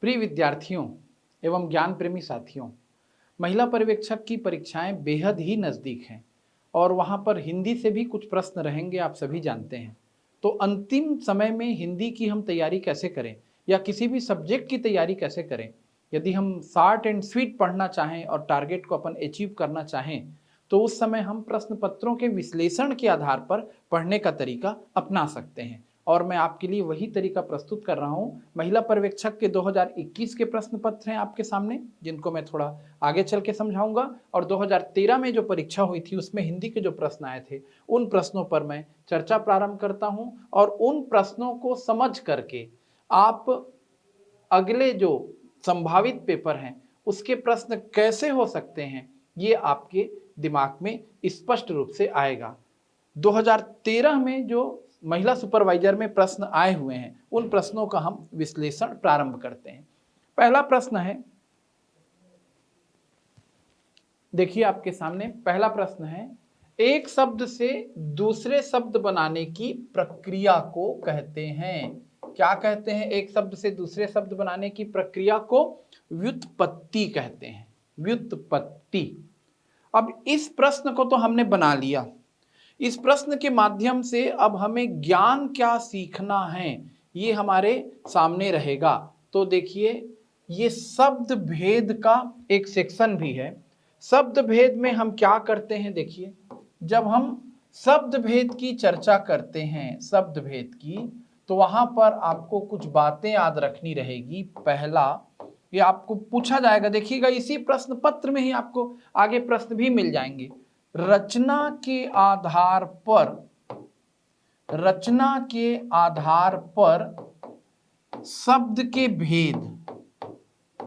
प्रिय विद्यार्थियों एवं ज्ञान प्रेमी साथियों, महिला पर्यवेक्षक की परीक्षाएं बेहद ही नज़दीक हैं और वहां पर हिंदी से भी कुछ प्रश्न रहेंगे, आप सभी जानते हैं। तो अंतिम समय में हिंदी की हम तैयारी कैसे करें या किसी भी सब्जेक्ट की तैयारी कैसे करें, यदि हम शॉर्ट एंड स्वीट पढ़ना चाहें और टारगेट को अपन अचीव करना चाहें, तो उस समय हम प्रश्न पत्रों के विश्लेषण के आधार पर पढ़ने का तरीका अपना सकते हैं। और मैं आपके लिए वही तरीका प्रस्तुत कर रहा हूं। महिला पर्यवेक्षक के 2021 के प्रश्न पत्र हैं आपके सामने, जिनको मैं थोड़ा आगे चल के समझाऊंगा, और 2013 में जो परीक्षा हुई थी उसमें हिंदी के जो प्रश्न आए थे उन प्रश्नों पर मैं चर्चा प्रारंभ करता हूं और उन प्रश्नों को समझ करके आप अगले जो संभावित पेपर हैं उसके प्रश्न कैसे हो सकते हैं ये आपके दिमाग में स्पष्ट रूप से आएगा। 2013 में जो महिला सुपरवाइजर में प्रश्न आए हुए हैं उन प्रश्नों का हम विश्लेषण प्रारंभ करते हैं। पहला प्रश्न है, देखिए आपके सामने पहला प्रश्न है, एक शब्द से दूसरे शब्द बनाने की प्रक्रिया को कहते हैं। क्या कहते हैं? एक शब्द से दूसरे शब्द बनाने की प्रक्रिया को व्युत्पत्ति कहते हैं। व्युत्पत्ति। अब इस प्रश्न को तो हमने बना लिया। इस प्रश्न के माध्यम से अब हमें ज्ञान क्या सीखना है ये हमारे सामने रहेगा। तो देखिए, ये शब्द भेद का एक सेक्शन भी है। शब्द भेद में हम क्या करते हैं? देखिए, जब हम शब्द भेद की चर्चा करते हैं, शब्द भेद की, तो वहां पर आपको कुछ बातें याद रखनी रहेगी। पहला, ये आपको पूछा जाएगा, देखिएगा इसी प्रश्न पत्र में ही आपको आगे प्रश्न भी मिल जाएंगे। रचना के आधार पर, रचना के आधार पर शब्द के भेद,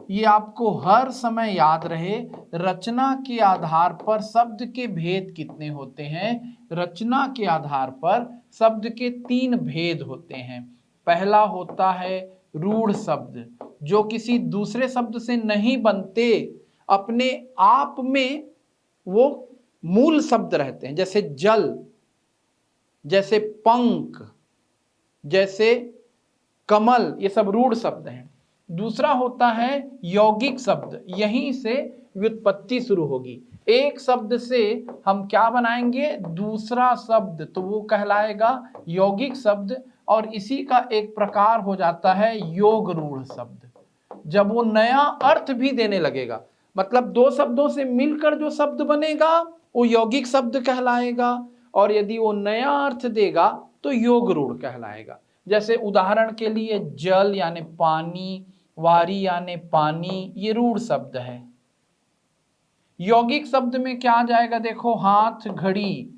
ये आपको हर समय याद रहे। रचना के आधार पर शब्द के भेद कितने होते हैं? रचना के आधार पर शब्द के 3 भेद होते हैं। पहला होता है रूढ़ शब्द, जो किसी दूसरे शब्द से नहीं बनते, अपने आप में वो मूल शब्द रहते हैं, जैसे जल, जैसे पंख, जैसे कमल, ये सब रूढ़ शब्द हैं। दूसरा होता है यौगिक शब्द, यहीं से व्युत्पत्ति शुरू होगी। एक शब्द से हम क्या बनाएंगे? दूसरा शब्द, तो वो कहलाएगा यौगिक शब्द। और इसी का एक प्रकार हो जाता है योग रूढ़ शब्द, जब वो नया अर्थ भी देने लगेगा। मतलब 2 शब्दों से मिलकर जो शब्द बनेगा वो यौगिक शब्द कहलाएगा, और यदि वो नया अर्थ देगा तो योग रूढ़ कहलाएगा। जैसे उदाहरण के लिए जल यानी पानी, वारी यानी पानी, ये रूढ़ शब्द है। यौगिक शब्द में क्या आ जाएगा? देखो, हाथ, घड़ी,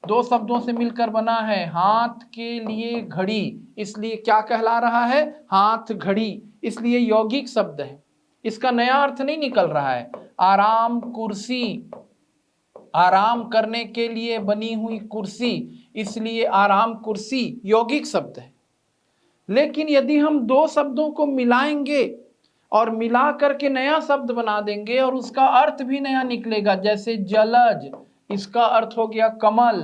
2 शब्दों से मिलकर बना है, हाथ के लिए घड़ी, इसलिए क्या कहला रहा है? हाथ घड़ी, इसलिए यौगिक शब्द है। इसका नया अर्थ नहीं निकल रहा है। आराम, कुर्सी, आराम करने के लिए बनी हुई कुर्सी, इसलिए आराम कुर्सी यौगिक शब्द है। लेकिन यदि हम 2 शब्दों को मिलाएंगे और मिला करके नया शब्द बना देंगे और उसका अर्थ भी नया निकलेगा, जैसे जलज, इसका अर्थ हो गया कमल,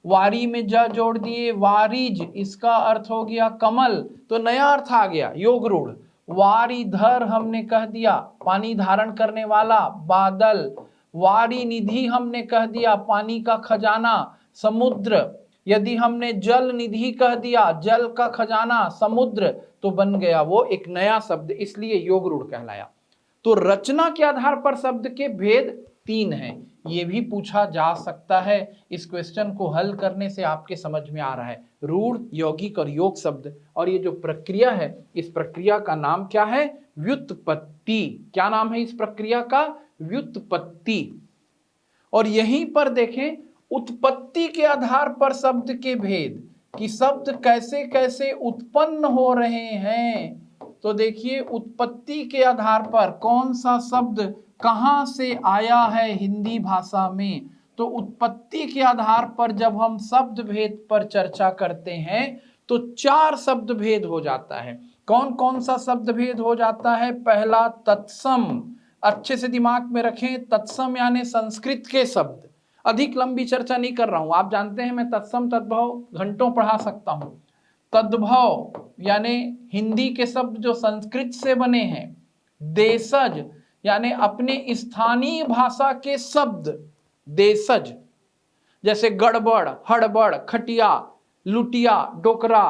वारी में ज जोड़ दिए वारिज, इसका अर्थ हो गया कमल, तो नया अर्थ आ गया योग रूढ़। वारीधर हमने कह दिया पानी धारण करने वाला, बादल। वारी निधि हमने कह दिया पानी का खजाना, समुद्र। यदि हमने जल निधि कह दिया जल का खजाना, समुद्र, तो बन गया वो एक नया शब्द, इसलिए योग रूढ़ कहलाया। तो रचना के आधार पर शब्द के भेद 3 हैं। ये भी पूछा जा सकता है। इस क्वेश्चन को हल करने से आपके समझ में आ रहा है रूढ़, यौगिक और योग शब्द। और ये जो प्रक्रिया है, इस प्रक्रिया का नाम क्या है? व्युत्पत्ति। क्या नाम है इस प्रक्रिया का? व्युत्पत्ति। और यहीं पर देखें, उत्पत्ति के आधार पर शब्द के भेद, कि शब्द कैसे कैसे उत्पन्न हो रहे हैं। तो देखिए, उत्पत्ति के आधार पर कौन सा शब्द कहां से आया है हिंदी भाषा में, तो उत्पत्ति के आधार पर जब हम शब्द भेद पर चर्चा करते हैं तो 4 शब्द भेद हो जाता है। कौन कौन सा शब्द भेद हो जाता है? पहला तत्सम, अच्छे से दिमाग में रखें, तत्सम यानी संस्कृत के शब्द। अधिक लंबी चर्चा नहीं कर रहा हूं, आप जानते हैं मैं तत्सम तद्भव घंटों पढ़ा सकता हूं। तद्भव यानी हिंदी के शब्द जो संस्कृत से बने हैं, देशज यानी अपने स्थानीय भाषा के शब्द, देशज, जैसे गड़बड़, हड़बड़, खटिया, लुटिया, डोकरा,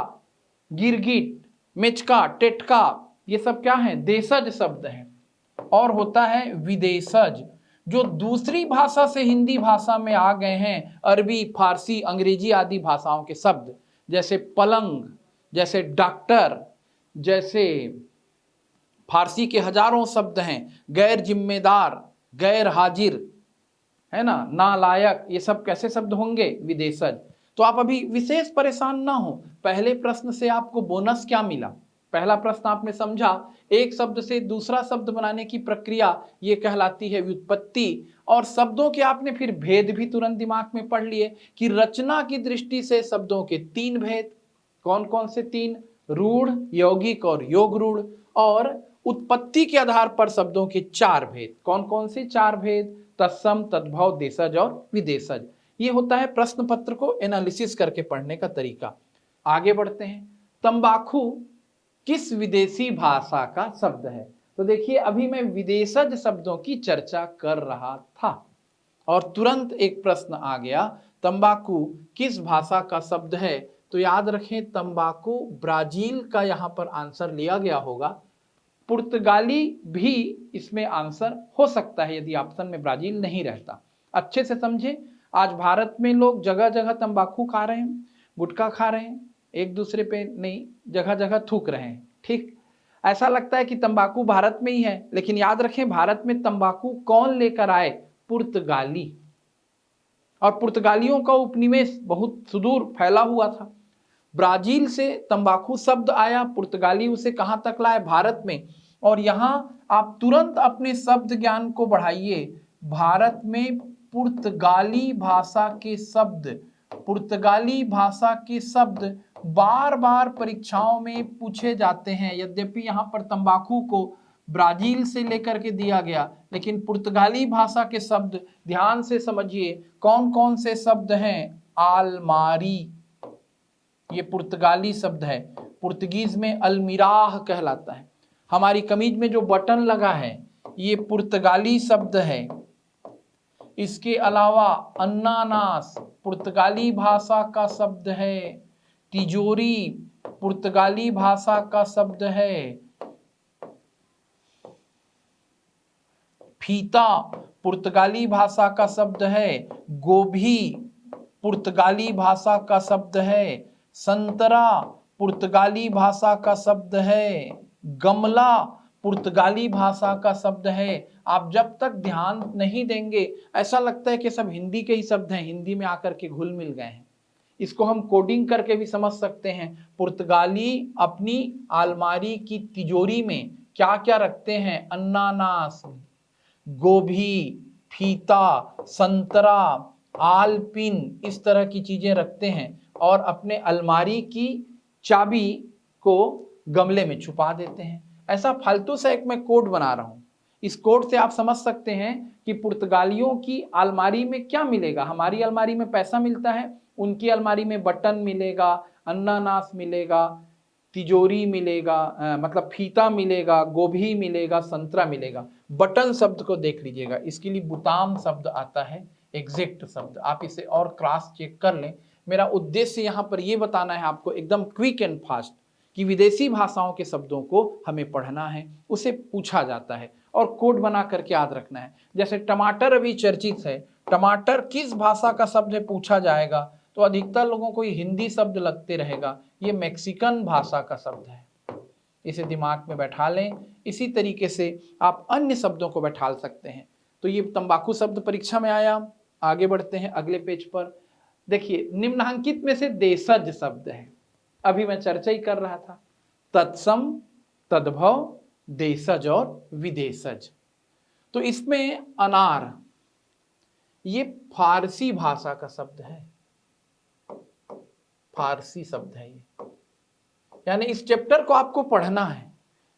गिरगिट, मेचका, टेटका, ये सब क्या है? देशज शब्द हैं। और होता है विदेशज, जो दूसरी भाषा से हिंदी भाषा में आ गए हैं, अरबी, फारसी, अंग्रेजी आदि भाषाओं के शब्द, जैसे पलंग, जैसे डॉक्टर, जैसे फारसी के हजारों शब्द हैं, गैर जिम्मेदार, गैर हाजिर, है ना, नालायक, ये सब कैसे शब्द होंगे? विदेशज। तो आप अभी विशेष परेशान ना हो, पहले प्रश्न से आपको बोनस क्या मिला? पहला प्रश्न आपने समझा, एक शब्द से दूसरा शब्द बनाने की प्रक्रिया ये कहलाती है व्युत्पत्ति। और शब्दों के आपने फिर भेद भी तुरंत दिमाग में पढ़ लिए कि रचना की दृष्टि से शब्दों के 3 भेद। कौन कौन से 3? रूढ़, यौगिक और योग रूढ़। और उत्पत्ति के आधार पर शब्दों के 4 भेद। कौन कौन से 4 भेद? तत्सम, तद्भव, देशज और विदेशज। ये होता है प्रश्न पत्र को एनालिसिस करके पढ़ने का तरीका। आगे बढ़ते हैं। तंबाकू किस विदेशी भाषा का शब्द है? तो देखिए, अभी मैं विदेशज शब्दों की चर्चा कर रहा था और तुरंत एक प्रश्न आ गया, तंबाकू किस भाषा का शब्द है? तो याद रखें, तंबाकू ब्राजील का यहां पर आंसर लिया गया होगा। पुर्तगाली भी इसमें आंसर हो सकता है यदि ऑप्शन में ब्राजील नहीं रहता। अच्छे से समझे, आज भारत में लोग जगह जगह तंबाकू खा रहे हैं, गुटखा खा रहे हैं, एक दूसरे पे नहीं, जगह जगह थूक रहे हैं। ठीक, ऐसा लगता है कि तंबाकू भारत में ही है, लेकिन याद रखें, भारत में तंबाकू कौन लेकर आए? पुर्तगाली। और पुर्तगालियों का उपनिवेश बहुत सुदूर फैला हुआ था। ब्राजील से तंबाकू शब्द आया, पुर्तगाली उसे कहां तक लाए? भारत में। और यहां आप तुरंत अपने शब्द ज्ञान को बढ़ाइए। भारत में पुर्तगाली भाषा के शब्द, पुर्तगाली भाषा के शब्द बार बार परीक्षाओं में पूछे जाते हैं। यद्यपि यहां पर तंबाकू को ब्राजील से लेकर के दिया गया, लेकिन पुर्तगाली भाषा के शब्द ध्यान से समझिए। कौन कौन से शब्द हैं? आलमारी, ये पुर्तगाली शब्द है, पुर्तगीज में अलमीराह कहलाता है। हमारी कमीज में जो बटन लगा है ये पुर्तगाली शब्द है। इसके अलावा अन्नानास पुर्तगाली भाषा का शब्द है। तिजोरी पुर्तगाली भाषा का शब्द है। फीता पुर्तगाली भाषा का शब्द है। गोभी पुर्तगाली भाषा का शब्द है। संतरा पुर्तगाली भाषा का शब्द है। गमला पुर्तगाली भाषा का शब्द है। आप जब तक ध्यान नहीं देंगे ऐसा लगता है कि सब हिंदी के ही शब्द हैं, हिंदी में आकर के घुल मिल गए हैं। इसको हम कोडिंग करके भी समझ सकते हैं। पुर्तगाली अपनी अलमारी की तिजोरी में क्या क्या रखते हैं? अन्नानास, गोभी, फीता, संतरा, आलपिन, इस तरह की चीजें रखते हैं और अपने अलमारी की चाबी को गमले में छुपा देते हैं। ऐसा फालतू सा एक मैं कोड बना रहा हूं। इस कोड से आप समझ सकते हैं कि पुर्तगालियों की अलमारी में क्या मिलेगा। हमारी अलमारी में पैसा मिलता है, उनकी अलमारी में बटन मिलेगा, अन्नानास मिलेगा, तिजोरी मिलेगा, मतलब फीता मिलेगा, गोभी मिलेगा, संतरा मिलेगा। बटन शब्द को देख लीजिएगा, इसके लिए बुताम शब्द आता है, एग्जैक्ट शब्द। आप इसे और क्रॉस चेक कर लें। मेरा उद्देश्य यहाँ पर यह बताना है आपको एकदम क्विक एंड फास्ट कि विदेशी भाषाओं के शब्दों को हमें पढ़ना है, उसे पूछा जाता है और कोड बना करके याद रखना है। जैसे टमाटर अभी चर्चित है, टमाटर किस भाषा का शब्द है पूछा जाएगा तो अधिकतर लोगों को हिंदी शब्द लगते रहेगा, ये मैक्सिकन भाषा का शब्द है। इसे दिमाग में बैठा लें। इसी तरीके से आप अन्य शब्दों को बैठा सकते हैं। तो ये तंबाकू शब्द परीक्षा में आया। आगे बढ़ते हैं अगले पेज पर। देखिए, निम्नांकित में से देशज शब्द है, अभी मैं चर्चा ही कर रहा था, तत्सम, तद्भव, देशज और विदेशज। तो इसमें अनार, ये फारसी भाषा का शब्द है, फारसी शब्द है ये, यानी इस चैप्टर को आपको पढ़ना है।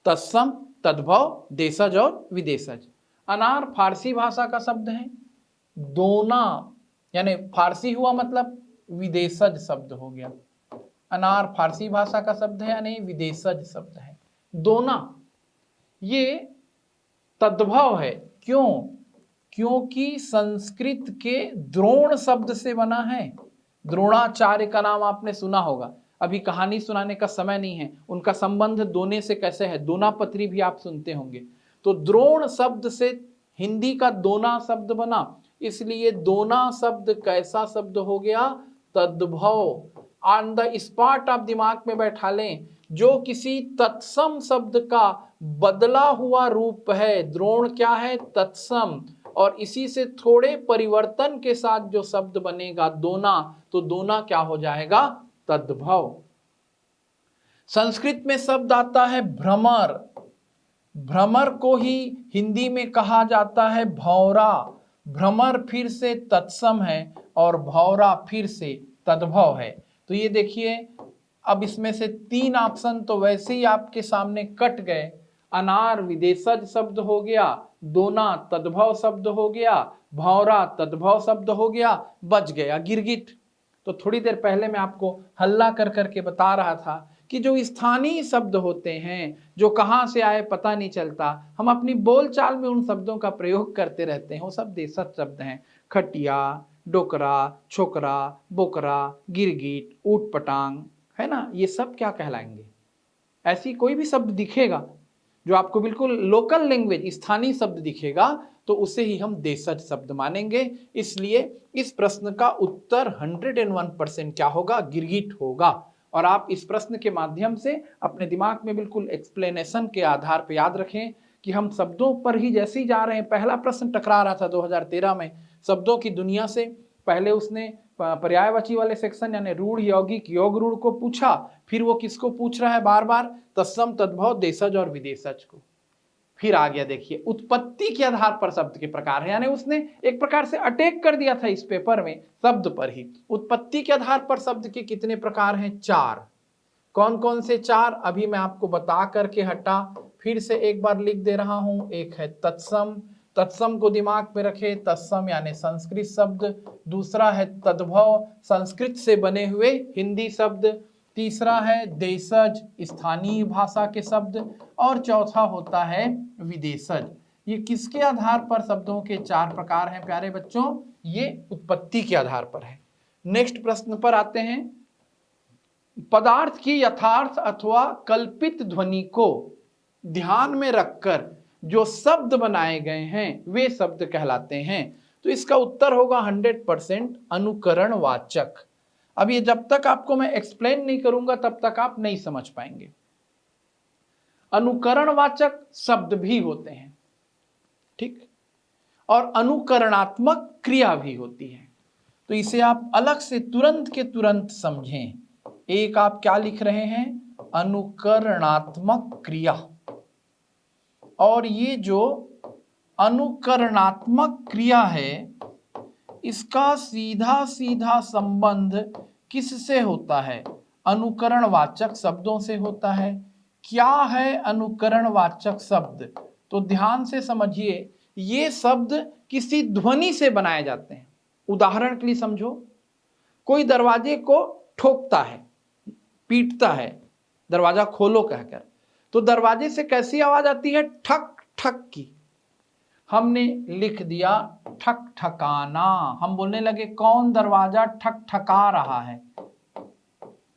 तत्सम, तद्भव, देशज और विदेशज। अनार फारसी भाषा का शब्द है। दोना यानी फारसी हुआ मतलब विदेशज शब्द हो गया। अनार फारसी भाषा का शब्द है यानी विदेशज शब्द है। दोना ये तद्भव है। क्यों? क्योंकि संस्कृत के द्रोण शब्द से बना है। द्रोणाचार्य का नाम आपने सुना होगा। अभी कहानी सुनाने का समय नहीं है, उनका संबंध दोने से कैसे है, दोनापत्री भी आप सुनते होंगे। तो द्रोण शब्द से हिंदी का दोना शब्द बना, इसलिए दोना शब्द कैसा शब्द हो गया? तद्भव। ऑन द स्पॉट आप दिमाग में बैठा लें, जो किसी तत्सम शब्द का बदला हुआ रूप है। द्रोण क्या है? तत्सम। और इसी से थोड़े परिवर्तन के साथ जो शब्द बनेगा दोना, तो दोना क्या हो जाएगा? तद्भव। संस्कृत में शब्द आता है भ्रमर। भ्रमर को ही हिंदी में कहा जाता है भौरा। भ्रमर फिर से तत्सम है और भौरा फिर से तद्भव है। तो ये देखिए, अब इसमें से 3 ऑप्शन तो वैसे ही आपके सामने कट गए। अनार विदेशज शब्द हो गया, दोना तद्भव शब्द हो गया, भौरा तद्भव शब्द हो गया, बच गया गिरगिट। तो थोड़ी देर पहले मैं आपको हल्ला कर करके बता रहा था कि जो स्थानीय शब्द होते हैं, जो कहाँ से आए पता नहीं चलता, हम अपनी बोलचाल में उन शब्दों का प्रयोग करते रहते हैं, वो सब देशज शब्द हैं। खटिया, डोकरा, छोकरा, बोकरा, गिरगिट, ऊट पटांग, है ना, ये सब क्या कहलाएंगे? ऐसी कोई भी शब्द दिखेगा जो आपको बिल्कुल लोकल लैंग्वेज स्थानीय शब्द दिखेगा, तो उसे ही हम देशज शब्द मानेंगे। इसलिए इस प्रश्न का उत्तर 101% क्या होगा? गिरगिट होगा। और आप इस प्रश्न के माध्यम से अपने दिमाग में बिल्कुल एक्सप्लेनेशन के आधार पर याद रखें कि हम शब्दों पर ही जैसे ही जा रहे हैं। पहला प्रश्न टकरा रहा था 2013 में शब्दों की दुनिया से। पहले उसने पर्यायवाची वाले सेक्शन यानी रूढ़, यौगिक, योग रूढ़ को पूछा, फिर वो किसको पूछ रहा है बार बार? तत्सम, तद्भव, देशज और विदेशज को। फिर आ गया देखिए उत्पत्ति के आधार पर शब्द के प्रकार है, यानी उसने एक प्रकार से अटैक कर दिया था इस पेपर में शब्द पर ही। उत्पत्ति के आधार पर शब्द के कितने प्रकार हैं? 4। कौन कौन से 4? अभी मैं आपको बता करके हटा, फिर से एक बार लिख दे रहा हूं। एक है तत्सम, तत्सम को दिमाग में रखे, तत्सम यानी संस्कृत शब्द। दूसरा है तद्भव, संस्कृत से बने हुए हिंदी शब्द। तीसरा है देशज, स्थानीय भाषा के शब्द। और चौथा होता है विदेशज। ये किसके आधार पर शब्दों के 4 प्रकार हैं प्यारे बच्चों? ये उत्पत्ति के आधार पर है। नेक्स्ट प्रश्न पर आते हैं। पदार्थ की यथार्थ अथवा कल्पित ध्वनि को ध्यान में रखकर जो शब्द बनाए गए हैं वे शब्द कहलाते हैं। तो इसका उत्तर होगा 100% अनुकरणवाचक। अब ये जब तक आपको मैं एक्सप्लेन नहीं करूंगा तब तक आप नहीं समझ पाएंगे। अनुकरणवाचक शब्द भी होते हैं, ठीक, और अनुकरणात्मक क्रिया भी होती है। तो इसे आप अलग से तुरंत के तुरंत समझें। एक आप क्या लिख रहे हैं? अनुकरणात्मक क्रिया। और ये जो अनुकरणात्मक क्रिया है, इसका सीधा सीधा संबंध किससे होता है? अनुकरणवाचक शब्दों से होता है। क्या है अनुकरणवाचक शब्द? तो ध्यान से समझिए, ये शब्द किसी ध्वनि से बनाए जाते हैं। उदाहरण के लिए समझो, कोई दरवाजे को ठोकता है, पीटता है, दरवाजा खोलो कहकर, तो दरवाजे से कैसी आवाज आती है? ठक ठक की। हमने लिख दिया ठक ठकाना। हम बोलने लगे कौन दरवाजा ठक ठका रहा है।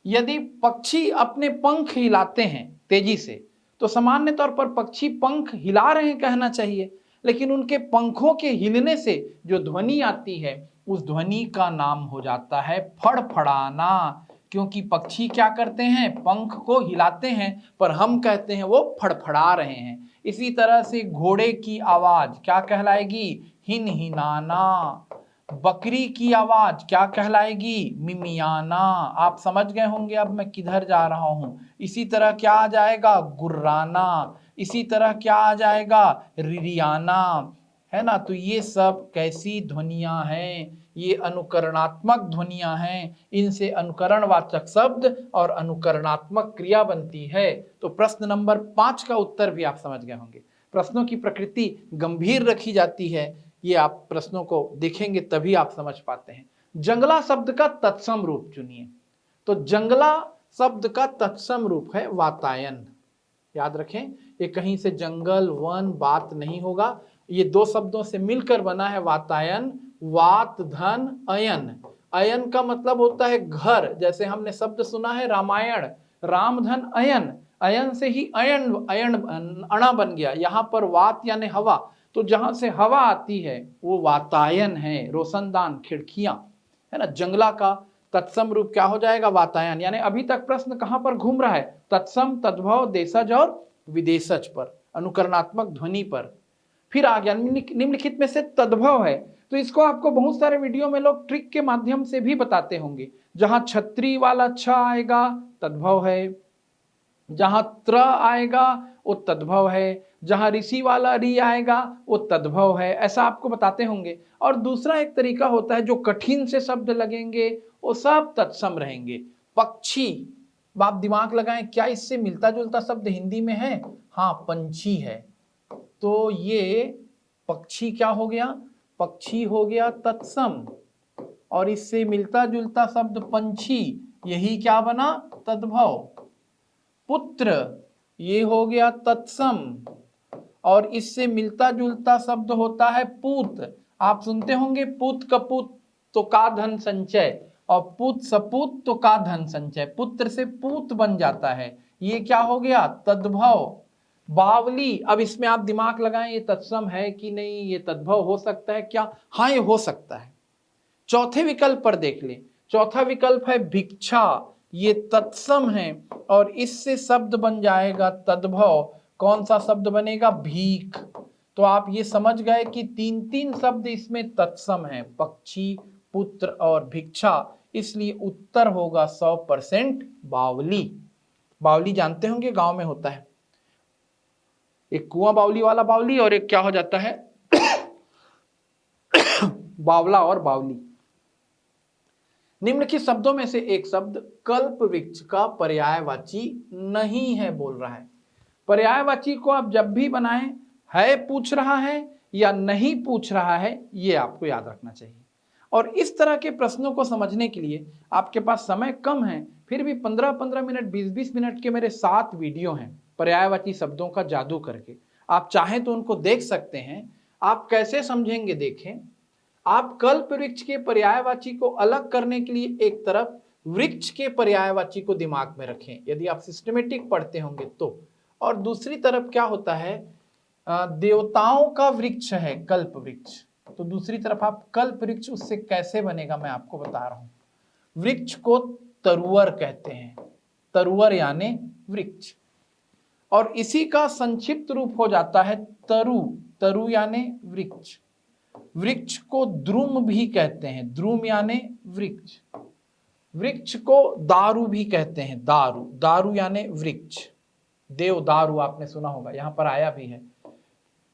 यदि पक्षी अपने पंख हिलाते हैं तेजी से, तो सामान्य तौर पर पक्षी पंख हिला रहे हैं कहना चाहिए, लेकिन उनके पंखों के हिलने से जो ध्वनि आती है उस ध्वनि का नाम हो जाता है फड़फड़ाना। क्योंकि पक्षी क्या करते हैं? पंख को हिलाते हैं, पर हम कहते हैं वो फड़फड़ा रहे हैं। इसी तरह से घोड़े की आवाज क्या कहलाएगी? हिन हिनाना। बकरी की आवाज क्या कहलाएगी? मिमियाना। आप समझ गए होंगे अब मैं किधर जा रहा हूं। इसी तरह क्या आ जाएगा? गुर्राना। इसी तरह क्या आ जाएगा? रिरियाना, है ना। तो ये सब कैसी ध्वनियां हैं? ये अनुकरणात्मक ध्वनियां हैं। इनसे अनुकरणवाचक शब्द और अनुकरणात्मक क्रिया बनती है। तो प्रश्न नंबर 5 का उत्तर भी आप समझ गए होंगे। प्रश्नों की प्रकृति गंभीर रखी जाती है, ये आप प्रश्नों को देखेंगे तभी आप समझ पाते हैं। जंगला शब्द का तत्सम रूप चुनिए। तो जंगला शब्द का तत्सम रूप है वातायन। याद रखें, ये कहीं से जंगल वन बात नहीं होगा, ये दो शब्दों से मिलकर बना है वातायन। वात धन अयन, अयन का मतलब होता है घर, जैसे हमने शब्द सुना है रामायण, राम धन अयन, अयन से ही अयन अयन अणा बन गया। यहाँ पर वात यानी हवा, तो जहां से हवा आती है वो वातायन है। रोशनदान, खिड़कियां, है ना, जंगला का तत्सम रूप क्या हो जाएगा, वातायन। यानी अभी तक प्रश्न कहां पर घूम रहा है, तत्सम, तद्भव, देशज और विदेशज पर, अनुकरणात्मक ध्वनि पर। फिर आ गया निम्नलिखित में से तद्भव है, तो इसको आपको बहुत सारे वीडियो में लोग ट्रिक के माध्यम से भी बताते होंगे। जहां छत्री वाला छ आएगा तद्भव है, जहां त्र आएगा वो तद्भव है, जहां ऋषि वाला री आएगा वो तद्भव है, ऐसा आपको बताते होंगे। और दूसरा एक तरीका होता है, जो कठिन से शब्द लगेंगे वो सब तत्सम रहेंगे। पक्षी, आप दिमाग लगाएं, क्या इससे मिलता जुलता शब्द हिंदी में है, हाँ पंछी है, तो ये पक्षी क्या हो गया, पक्षी हो गया तत्सम, और इससे मिलता जुलता शब्द पंछी, यही क्या बना, तद्भव। पुत्र, ये हो गया तत्सम, और इससे मिलता जुलता शब्द होता है पूत। आप सुनते होंगे पूत कपूत तो का धन संचय, और पूत सपूत तो का धन संचय, पुत्र से पूत बन जाता है, ये क्या हो गया, तद्भव। बावली, अब इसमें आप दिमाग लगाएं, ये तत्सम है कि नहीं, ये तद्भव हो सकता है क्या, हाँ ये हो सकता है। चौथे विकल्प पर देख लें, चौथा विकल्प है भिक्षा, ये तत्सम है और इससे शब्द बन जाएगा तद्भव। कौन सा शब्द बनेगा, भीख। तो आप ये समझ गए कि तीन तीन शब्द इसमें तत्सम है, पक्षी, पुत्र और भिक्षा, इसलिए उत्तर होगा 100% बावली। बावली जानते होंगे, गांव में होता है, एक कुआं बावली वाला बावली, और एक क्या हो जाता है बावला और बावली। निम्नलिखित शब्दों में से एक शब्द कल्प वृक्ष का पर्यायवाची नहीं है बोल रहा है। पर्यायवाची को आप जब भी बनाएं, है पूछ रहा है या नहीं पूछ रहा है, ये आपको याद रखना चाहिए। और इस तरह के प्रश्नों को समझने के लिए आपके पास समय कम है, फिर भी 15-15 मिनट 20-20 मिनट के मेरे 7 वीडियो हैं पर्यायवाची शब्दों का जादू करके, आप चाहें तो उनको देख सकते हैं। आप कैसे समझेंगे देखें, आप कल्प वृक्ष के पर्यायवाची को अलग करने के लिए एक तरफ वृक्ष के पर्यायवाची को दिमाग में रखें, यदि आप सिस्टमेटिक पढ़ते होंगे तो, और दूसरी तरफ क्या होता है, देवताओं का वृक्ष है कल्प वृक्ष, तो दूसरी तरफ आप कल्प वृक्ष उससे कैसे बनेगा मैं आपको बता रहा हूं। वृक्ष को तरुवर कहते हैं, तरुवर यानी वृक्ष, और इसी का संक्षिप्त रूप हो जाता है तरु, तरु यानी वृक्ष। वृक्ष को द्रुम भी कहते हैं, द्रुम यानी वृक्ष। वृक्ष को दारू भी कहते हैं, दारू, दारू यानी वृक्ष। देव दारू आपने सुना होगा, यहां पर आया भी है,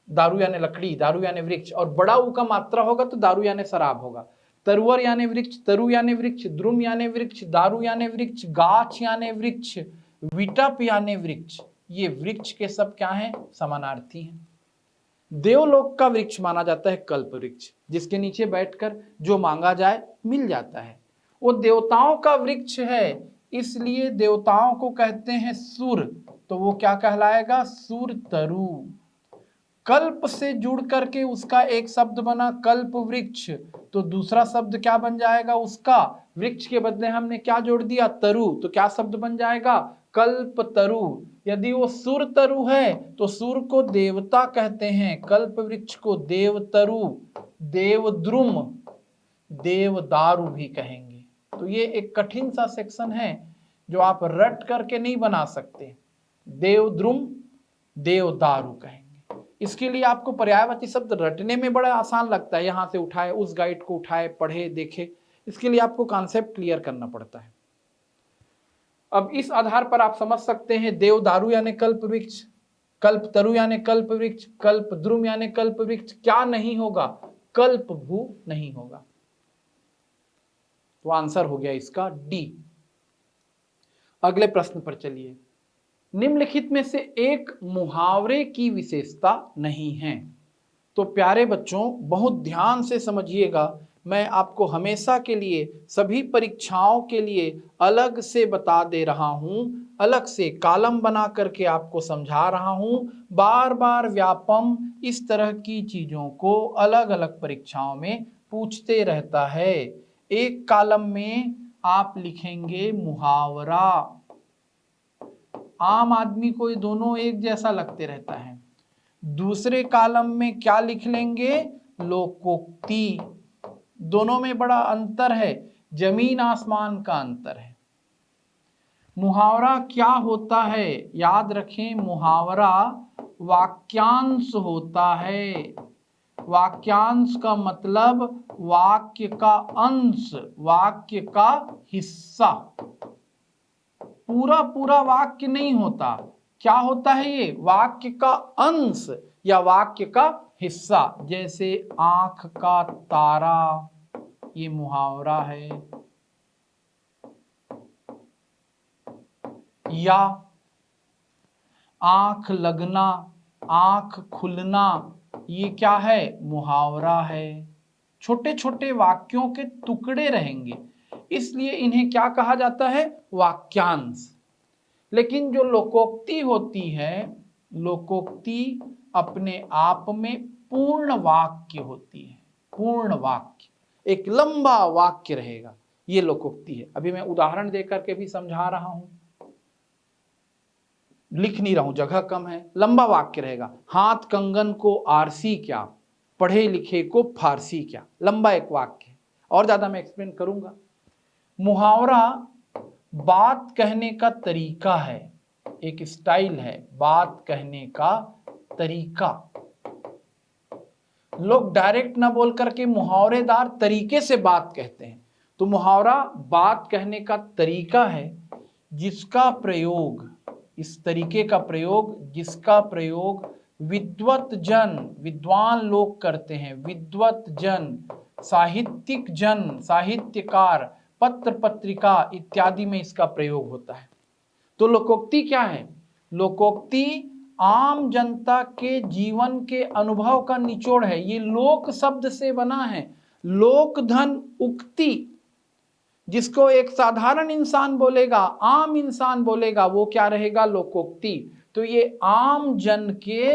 दारू यानी लकड़ी, दारू यानी वृक्ष, और बड़ा ऊ का मात्रा होगा तो दारू यानी शराब होगा। तरुवर यानी वृक्ष, तरु यानी वृक्ष, द्रुम यानी वृक्ष, दारू यानी वृक्ष, गाछ यानी वृक्ष, विटप यानी वृक्ष, ये वृक्ष के सब क्या हैं, समानार्थी हैं। देवलोक का वृक्ष माना जाता है कल्प वृक्ष, जिसके नीचे बैठकर जो मांगा जाए मिल जाता है। वो देवताओं का वृक्ष है, इसलिए देवताओं को कहते हैं सुर, तो वो क्या कहलाएगा, सुर तरु। कल्प से जुड़ करके उसका एक शब्द बना कल्प वृक्ष, तो दूसरा शब्द क्या बन जाएगा उसका, वृक्ष के बदले हमने क्या जोड़ दिया, तरु, तो क्या शब्द बन जाएगा, कल्प तरु। यदि वो सुर तरु है तो सुर को देवता कहते हैं, कल्प वृक्ष को देवतरु, देवद्रुम, देवदारू भी कहेंगे। तो ये एक कठिन सा सेक्शन है जो आप रट करके नहीं बना सकते, देवद्रुम, देवदारू कहेंगे। इसके लिए आपको पर्यायवाची शब्द रटने में बड़ा आसान लगता है, यहां से उठाए, उस गाइड को उठाए, पढ़े, देखे, इसके लिए आपको कॉन्सेप्ट क्लियर करना पड़ता है। अब इस आधार पर आप समझ सकते हैं, देवदारू यानी कल्प वृक्ष, कल्प तरु यानी कल्प वृक्ष, कल्प द्रुम यानी कल्प वृक्ष, क्या नहीं होगा, कल्प भू नहीं होगा। तो आंसर हो गया इसका डी। अगले प्रश्न पर चलिए, निम्नलिखित में से एक मुहावरे की विशेषता नहीं है। तो प्यारे बच्चों बहुत ध्यान से समझिएगा, मैं आपको हमेशा के लिए सभी परीक्षाओं के लिए अलग से बता दे रहा हूं, अलग से कॉलम बना करके आपको समझा रहा हूं। बार बार व्यापम इस तरह की चीजों को अलग अलग परीक्षाओं में पूछते रहता है। एक कॉलम में आप लिखेंगे मुहावरा। आम आदमी को ये दोनों एक जैसा लगते रहता है। दूसरे कॉलम में क्या लिख लेंगे? लोकोक्ति। दोनों में बड़ा अंतर है, जमीन आसमान का अंतर है। मुहावरा क्या होता है? याद रखें, मुहावरा वाक्यांश होता है। वाक्यांश का मतलब वाक्य का अंश, वाक्य का हिस्सा। पूरा पूरा वाक्य नहीं होता। क्या होता है ये? वाक्य का अंश या वाक्य का हिस्सा। जैसे आंख का तारा, ये मुहावरा है। या आंख लगना, आंख खुलना, ये क्या है? मुहावरा है। छोटे छोटे वाक्यों के टुकड़े रहेंगे, इसलिए इन्हें क्या कहा जाता है? वाक्यांश। लेकिन जो लोकोक्ति होती है, लोकोक्ति अपने आप में पूर्ण वाक्य होती है। पूर्ण वाक्य, एक लंबा वाक्य रहेगा, ये लोकोक्ति है। अभी मैं उदाहरण देकर के भी समझा रहा हूं, लिख नहीं रहा हूं, जगह कम है। लंबा वाक्य रहेगा। हाथ कंगन को आरसी क्या, पढ़े लिखे को फारसी क्या। लंबा एक वाक्य है, और ज्यादा मैं एक्सप्लेन करूंगा। मुहावरा बात कहने का तरीका है, एक स्टाइल है, बात कहने का तरीका। लोग डायरेक्ट ना बोल करके मुहावरेदार तरीके से बात कहते हैं। तो मुहावरा बात कहने का तरीका है, जिसका प्रयोग, इस तरीके का प्रयोग, जिसका प्रयोग विद्वत जन, विद्वान लोग करते हैं। विद्वत जन, साहित्यिक जन, साहित्यकार, पत्र पत्रिका इत्यादि में इसका प्रयोग होता है। तो लोकोक्ति क्या है? लोकोक्ति आम जनता के जीवन के अनुभव का निचोड़ है। ये लोक शब्द से बना है। लोक धन उक्ति, जिसको एक साधारण इंसान बोलेगा, आम इंसान बोलेगा, वो क्या रहेगा? लोकोक्ति। तो ये आम जन के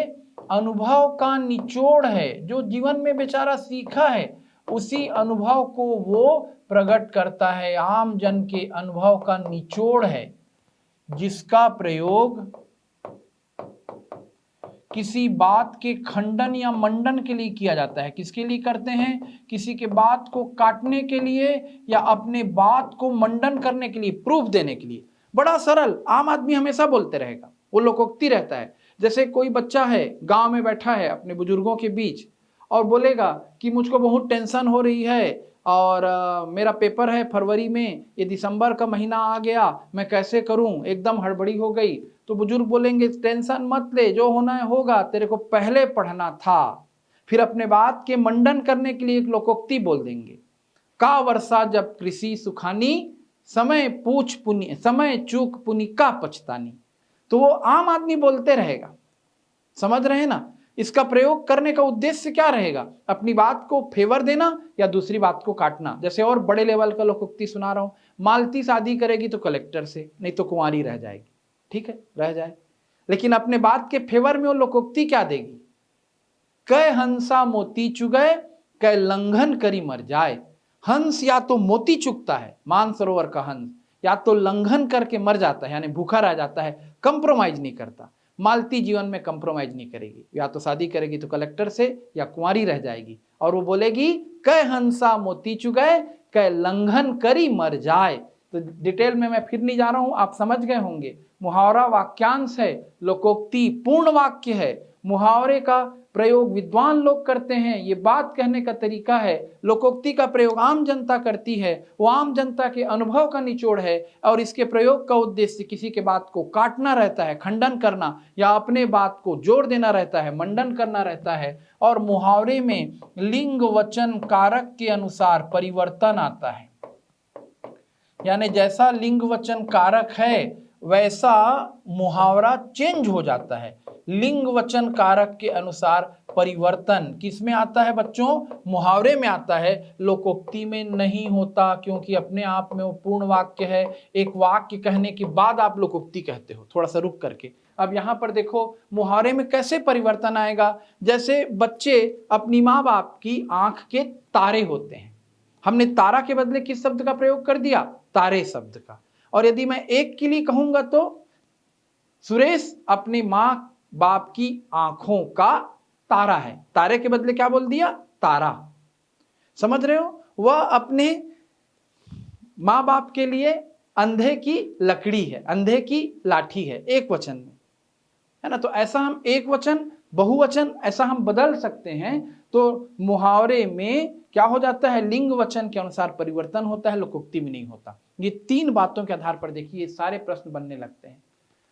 अनुभव का निचोड़ है, जो जीवन में बेचारा सीखा है, उसी अनुभव को वो प्रकट करता है। आम जन के अनुभव का निचोड़ है, जिसका प्रयोग किसी बात के खंडन या मंडन के लिए किया जाता है। किसके लिए करते हैं? किसी के बात को काटने के लिए या अपने बात को मंडन करने के लिए, प्रूफ देने के लिए। बड़ा सरल, आम आदमी हमेशा बोलते रहेगा, वो लोकोक्ति रहता है। जैसे कोई बच्चा है, गांव में बैठा है अपने बुजुर्गों के बीच, और बोलेगा कि मुझको बहुत टेंशन हो रही है, और मेरा पेपर है फरवरी में, ये दिसंबर का महीना आ गया, मैं कैसे करूं, एकदम हड़बड़ी हो गई। तो बुजुर्ग बोलेंगे टेंशन मत ले, जो होना है होगा, तेरे को पहले पढ़ना था। फिर अपने बात के मंडन करने के लिए एक लोकोक्ति बोल देंगे, का वर्षा जब कृषि सुखानी, समय पूछ पुनि, समय चूक पुनि का पछतानी। तो वो आम आदमी बोलते रहेगा। समझ रहे हैं ना? इसका प्रयोग करने का उद्देश्य क्या रहेगा? अपनी बात को फेवर देना या दूसरी बात को काटना। जैसे और बड़े लेवल का लोकोक्ति सुना रहा हूं, मालती शादी करेगी तो कलेक्टर से, नहीं तो कुंवारी रह जाएगी। ठीक है, रह जाए, लेकिन अपने बात के फेवर में वो लोकोक्ति क्या देगी? कै हंसा मोती चुगए, कै लंघन करी मर जाए। हंस या तो मोती चुगता है, मानसरोवर का हंस, या तो लंघन करके मर जाता है, यानी भूखा रह जाता है, कंप्रोमाइज नहीं करता। मालती जीवन में कंप्रोमाइज नहीं करेगी, या तो शादी करेगी तो कलेक्टर से, या कुंवारी रह जाएगी। और वो बोलेगी कै हंसा मोती चुगए, कै लंघन करी मर जाए। तो डिटेल में मैं फिर नहीं जा रहा हूं, आप समझ गए होंगे। मुहावरा वाक्यांश है, लोकोक्ति पूर्ण वाक्य है। मुहावरे का प्रयोग विद्वान लोग करते हैं, ये बात कहने का तरीका है। लोकोक्ति का प्रयोग आम जनता करती है, वो आम जनता के अनुभव का निचोड़ है, और इसके प्रयोग का उद्देश्य किसी के बात को काटना रहता है, खंडन करना, या अपने बात को जोड़ देना रहता है, मंडन करना रहता है। और मुहावरे में लिंग वचन कारक के अनुसार परिवर्तन आता है, यानी जैसा लिंग वचन कारक है वैसा मुहावरा चेंज हो जाता है। लिंग वचन कारक के अनुसार परिवर्तन किसमें आता है बच्चों? मुहावरे में आता है, लोकोक्ति में नहीं होता, क्योंकि अपने आप में वो पूर्ण वाक्य है। एक वाक्य कहने के बाद आप लोकोक्ति कहते हो, थोड़ा सा रुक करके। अब यहां पर देखो मुहावरे में कैसे परिवर्तन आएगा। जैसे बच्चे अपनी माँ बाप की आंख के तारे होते हैं, हमने तारा के बदले किस शब्द का प्रयोग कर दिया? तारे शब्द का। और यदि मैं एक के लिए कहूंगा तो सुरेश अपनी माँ बाप की आंखों का तारा है। तारे के बदले क्या बोल दिया? तारा। समझ रहे हो? वह अपने माँ बाप के लिए अंधे की लकड़ी है, अंधे की लाठी है, एक वचन में, है ना। तो ऐसा हम एक वचन, बहुवचन ऐसा हम बदल सकते हैं। तो मुहावरे में क्या हो जाता है? लिंग वचन के अनुसार परिवर्तन होता है, लोकोक्ति में नहीं होता। ये 3 बातों के आधार पर देखिए सारे प्रश्न बनने लगते हैं।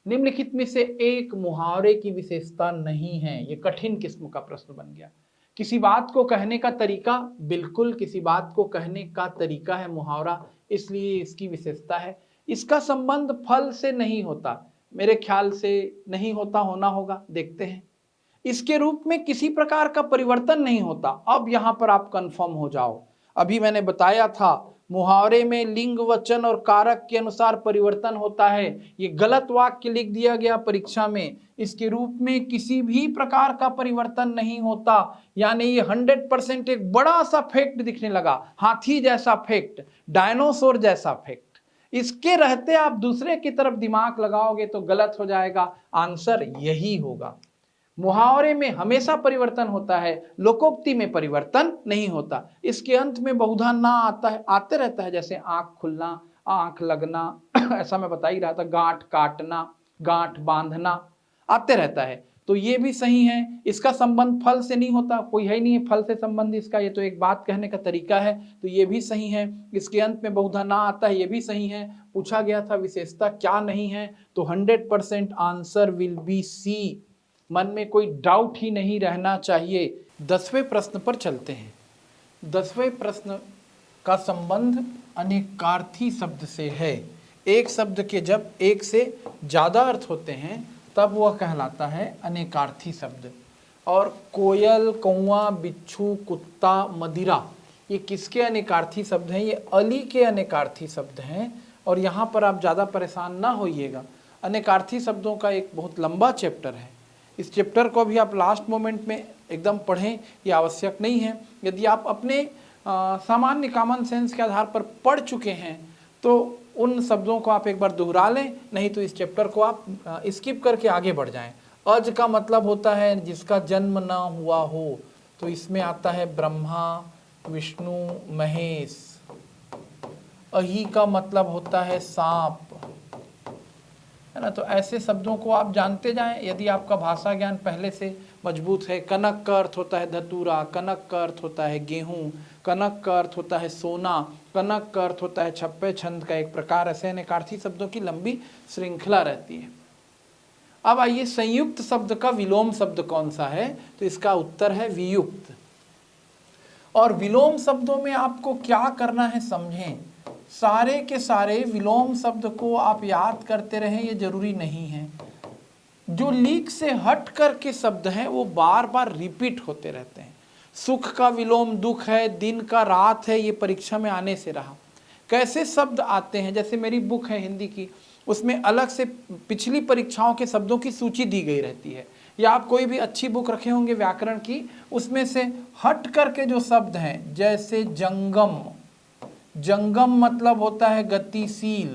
निम्नलिखित में से एक मुहावरे की विशेषता नहीं है, ये कठिन किस्म का प्रश्न बन गया। किसी बात को कहने का तरीका, बिल्कुल किसी बात को कहने का तरीका है मुहावरा, इसलिए इसकी विशेषता है। इसका संबंध फल से नहीं होता, मेरे ख्याल से नहीं होता, होना होगा, देखते हैं। इसके रूप में किसी प्रकार का परिवर्तन नहीं होता। अब यहां पर आप कंफर्म हो जाओ, अभी मैंने बताया था मुहावरे में लिंग वचन और कारक के अनुसार परिवर्तन होता है। ये गलत वाक्य लिख दिया गया परीक्षा में, इसके रूप में किसी भी प्रकार का परिवर्तन नहीं होता। यानी ये 100% एक बड़ा सा फैक्ट दिखने लगा, हाथी जैसा फैक्ट, डायनासोर जैसा फैक्ट। इसके रहते आप दूसरे की तरफ दिमाग लगाओगे तो गलत हो जाएगा, आंसर यही होगा। मुहावरे में हमेशा परिवर्तन होता है, लोकोक्ति में परिवर्तन नहीं होता। इसके अंत में बहुधा ना आता है, आते रहता है, जैसे आंख खुलना, आंख लगना ऐसा मैं बता ही रहा था, गांठ काटना, गांठ बांधना, आते रहता है। तो ये भी सही है। इसका संबंध फल से नहीं होता, कोई है ही नहीं है फल से संबंध इसका, ये तो एक बात कहने का तरीका है, तो ये भी सही है। इसके अंत में बहुधा ना आता है, ये भी सही है। पूछा गया था विशेषता क्या नहीं है, तो 100% आंसर विल बी सी। मन में कोई डाउट ही नहीं रहना चाहिए। 10वें प्रश्न पर चलते हैं। 10वें प्रश्न का संबंध अनेकार्थी शब्द से है। एक शब्द के जब एक से ज्यादा अर्थ होते हैं तब वह कहलाता है अनेकार्थी शब्द। और कोयल, कौआ, बिच्छू, कुत्ता, मदिरा, ये किसके अनेकार्थी शब्द हैं? ये अली के अनेकार्थी शब्द हैं। और यहाँ पर आप ज़्यादा परेशान ना होइएगा, अनेकार्थी शब्दों का एक बहुत लंबा चैप्टर है। इस चैप्टर को भी आप लास्ट मोमेंट में एकदम पढ़ें, ये आवश्यक नहीं है। यदि आप अपने सामान्य कॉमन सेंस के आधार पर पढ़ चुके हैं तो उन शब्दों को आप एक बार दोहरा लें, नहीं तो इस चैप्टर को आप स्किप करके आगे बढ़ जाएं। अज का मतलब होता है जिसका जन्म ना हुआ हो, तो इसमें आता है ब्रह्मा, विष्णु, महेश। अही का मतलब होता है सांप, है ना। तो ऐसे शब्दों को आप जानते जाएं यदि आपका भाषा ज्ञान पहले से मजबूत है। कनक का अर्थ होता है धतूरा, कनक का अर्थ होता है गेहूं, कनक का अर्थ होता है सोना, कनक का अर्थ होता है छप्पे छंद का एक प्रकार। ऐसे अनेकार्थी शब्दों की लंबी श्रृंखला रहती है। अब आइए संयुक्त शब्द का विलोम शब्द कौन सा है, तो इसका उत्तर है वियुक्त। और विलोम शब्दों में आपको क्या करना है समझें, सारे के सारे विलोम शब्द को आप याद करते रहें ये जरूरी नहीं है। जो लीक से हट कर के शब्द हैं वो बार बार रिपीट होते रहते हैं। सुख का विलोम दुख है, दिन का रात है, ये परीक्षा में आने से रहा। कैसे शब्द आते हैं, जैसे मेरी बुक है हिंदी की, उसमें अलग से पिछली परीक्षाओं के शब्दों की सूची दी गई रहती है। या आप कोई भी अच्छी बुक रखे होंगे व्याकरण की, उसमें से हट करके जो शब्द हैं, जैसे जंगम, जंगम मतलब होता है गतिशील,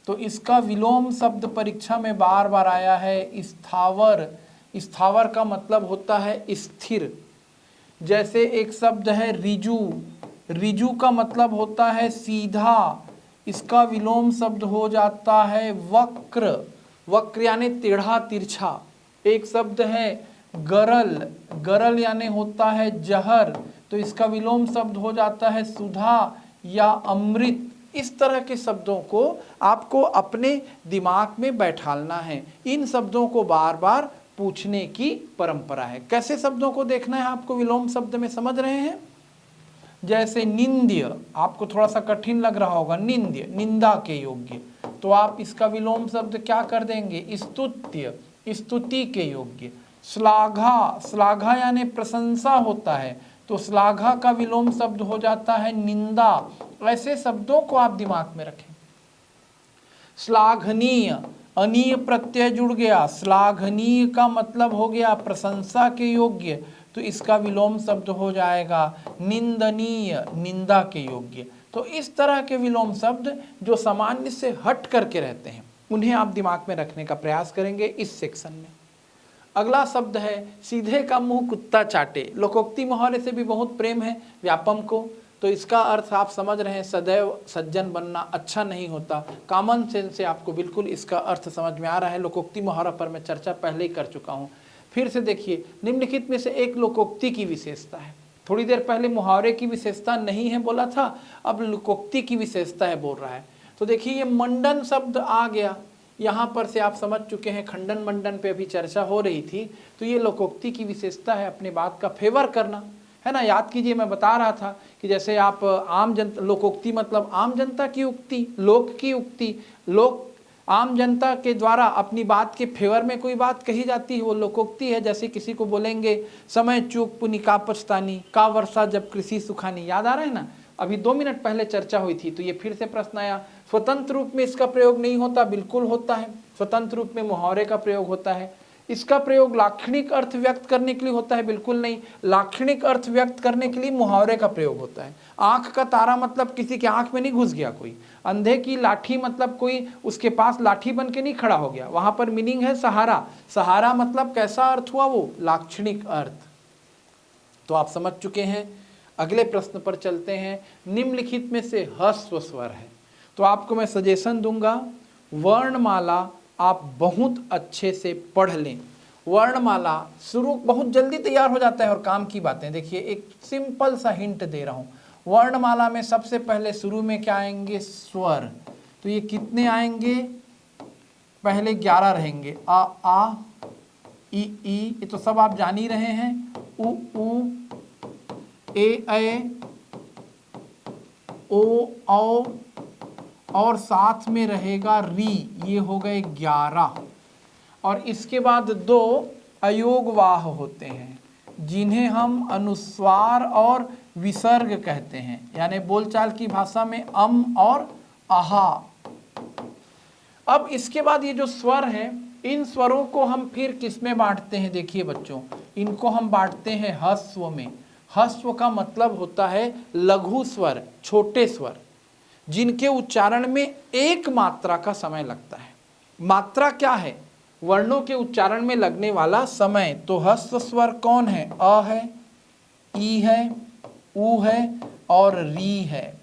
तो इसका विलोम शब्द परीक्षा में बार बार आया है। स्थावर, स्थावर का मतलब होता है स्थिर। जैसे एक शब्द है रिजु, रिजु का मतलब होता है सीधा, इसका विलोम शब्द हो जाता है वक्र, वक्र यानी टेढ़ा तिरछा। एक शब्द है गरल, गरल यानी होता है जहर, तो इसका विलोम शब्द हो जाता है सुधा या अमृत। इस तरह के शब्दों को आपको अपने दिमाग में बैठालना है। इन शब्दों को बार बार पूछने की परंपरा है। कैसे शब्दों को देखना है आपको विलोम शब्द में, समझ रहे हैं? जैसे निंद्य, आपको थोड़ा सा कठिन लग रहा होगा, निंद्य निंदा के योग्य, तो आप इसका विलोम शब्द क्या कर देंगे? स्तुत्य। स्तुति के योग्य। श्लाघा, श्लाघा यानी प्रशंसा होता है, तो श्लाघा का विलोम शब्द हो जाता है निंदा। ऐसे शब्दों को आप दिमाग में रखें। श्लाघनीय, अनीय प्रत्यय जुड़ गया, श्लाघनीय का मतलब हो गया प्रशंसा के योग्य, तो इसका विलोम शब्द हो जाएगा निंदनीय, निंदा के योग्य। तो इस तरह के विलोम शब्द जो सामान्य से हट करके रहते हैं उन्हें आप दिमाग में रखने का प्रयास करेंगे इस सेक्शन में। अगला शब्द है सीधे का मुंह कुत्ता चाटे। लोकोक्ति मुहावरे से भी बहुत प्रेम है व्यापम को, तो इसका अर्थ आप समझ रहे हैं सदैव सज्जन बनना अच्छा नहीं होता। कॉमन सेंस से आपको बिल्कुल इसका अर्थ समझ में आ रहा है। लोकोक्ति मुहावरा पर मैं चर्चा पहले ही कर चुका हूँ। फिर से देखिए, निम्नलिखित में से एक लोकोक्ति की विशेषता है। थोड़ी देर पहले मुहावरे की विशेषता नहीं है बोला था, अब लोकोक्ति की विशेषता है बोल रहा है। तो देखिए ये मंडन शब्द आ गया, यहाँ पर से आप समझ चुके हैं खंडन मंडन पे अभी चर्चा हो रही थी। तो ये लोकोक्ति की विशेषता है अपने बात का फेवर करना, है ना। याद कीजिए मैं बता रहा था कि जैसे आप आम जनता, लोकोक्ति मतलब आम जनता की उक्ति, लोक की उक्ति, लोक आम जनता के द्वारा अपनी बात के फेवर में कोई बात कही जाती है वो लोकोक्ति है। जैसे किसी को बोलेंगे समय चूक पुनि का पछतानी, का वर्षा जब कृषि सुखानी, याद आ रहा है ना। अभी 2 मिनट पहले चर्चा हुई थी, तो ये फिर से प्रश्न आया। स्वतंत्र रूप में इसका प्रयोग नहीं होता, बिल्कुल होता है। स्वतंत्र रूप में मुहावरे का प्रयोग होता है। इसका प्रयोग लाक्षणिक अर्थ व्यक्त करने के लिए होता है, बिल्कुल नहीं। लाक्षणिक अर्थ व्यक्त करने के लिए मुहावरे का प्रयोग होता है। आंख का तारा मतलब किसी के आंख में नहीं घुस गया कोई। अंधे की लाठी मतलब कोई उसके पास लाठी बन के नहीं खड़ा हो गया, वहां पर मीनिंग है सहारा। सहारा मतलब कैसा अर्थ हुआ, वो लाक्षणिक अर्थ। तो आप समझ चुके हैं। अगले प्रश्न पर चलते हैं। निम्नलिखित में से ह्रस्व स्वर है, तो आपको मैं सजेशन दूंगा वर्णमाला आप बहुत अच्छे से पढ़ लें। वर्णमाला शुरू बहुत जल्दी तैयार हो जाता है और काम की बातें। देखिए एक सिंपल सा हिंट दे रहा हूँ। वर्णमाला में सबसे पहले शुरू में क्या आएंगे, स्वर। तो ये कितने आएंगे, पहले 11 रहेंगे। आ ई, ये तो सब आप जान ही रहे हैं। उ ए ओ औ, और साथ में रहेगा री, ये हो गए 11। और इसके बाद 2 अयोगवाह होते हैं जिन्हें हम अनुस्वार और विसर्ग कहते हैं, यानी बोलचाल की भाषा में अम और आहा। अब इसके बाद ये जो स्वर है, इन स्वरों को हम फिर किस में बांटते हैं, देखिए बच्चों, इनको हम बांटते हैं ह्रस्व में। ह्रस्व का मतलब होता है लघु स्वर, छोटे स्वर, जिनके उच्चारण में एक मात्रा का समय लगता है। मात्रा क्या है, वर्णों के उच्चारण में लगने वाला समय। तो ह्रस्व स्वर कौन है, अ है, ई है, उ है और री है।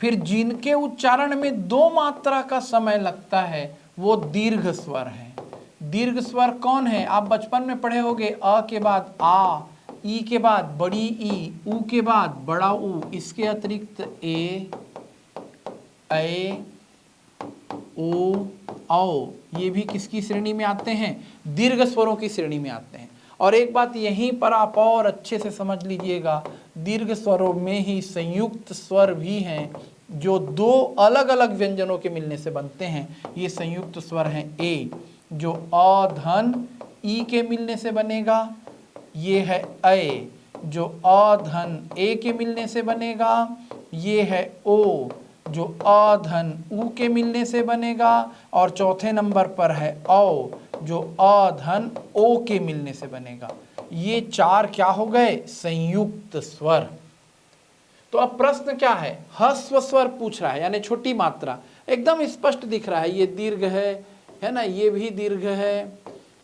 फिर जिनके उच्चारण में 2 मात्रा का समय लगता है वो दीर्घ स्वर है। दीर्घ स्वर कौन है, आप बचपन में पढ़े होंगे, अ के बाद आ, ई के बाद बड़ी ई, उ के बाद बड़ा उ, इसके अतिरिक्त ए ओ औ, ये भी किसकी श्रेणी में आते हैं, दीर्घ स्वरों की श्रेणी में आते हैं। और एक बात यहीं पर आप और अच्छे से समझ लीजिएगा, दीर्घ स्वरों में ही संयुक्त स्वर भी हैं जो 2 अलग अलग व्यंजनों के मिलने से बनते हैं। ये संयुक्त स्वर हैं ए, जो अ धन ई के मिलने से बनेगा। ये है ए, जो अ धन ए के मिलने से बनेगा। ये है ओ, जो अ धन उ के मिलने से बनेगा। और चौथे नंबर पर है औ, जो अ धन ओ के मिलने से बनेगा। ये 4 क्या हो गए, संयुक्त स्वर। तो अब प्रश्न क्या है, ह्रस्व स्वर पूछ रहा है, यानी छोटी मात्रा, एकदम स्पष्ट दिख रहा है। ये दीर्घ है ना, ये भी दीर्घ है,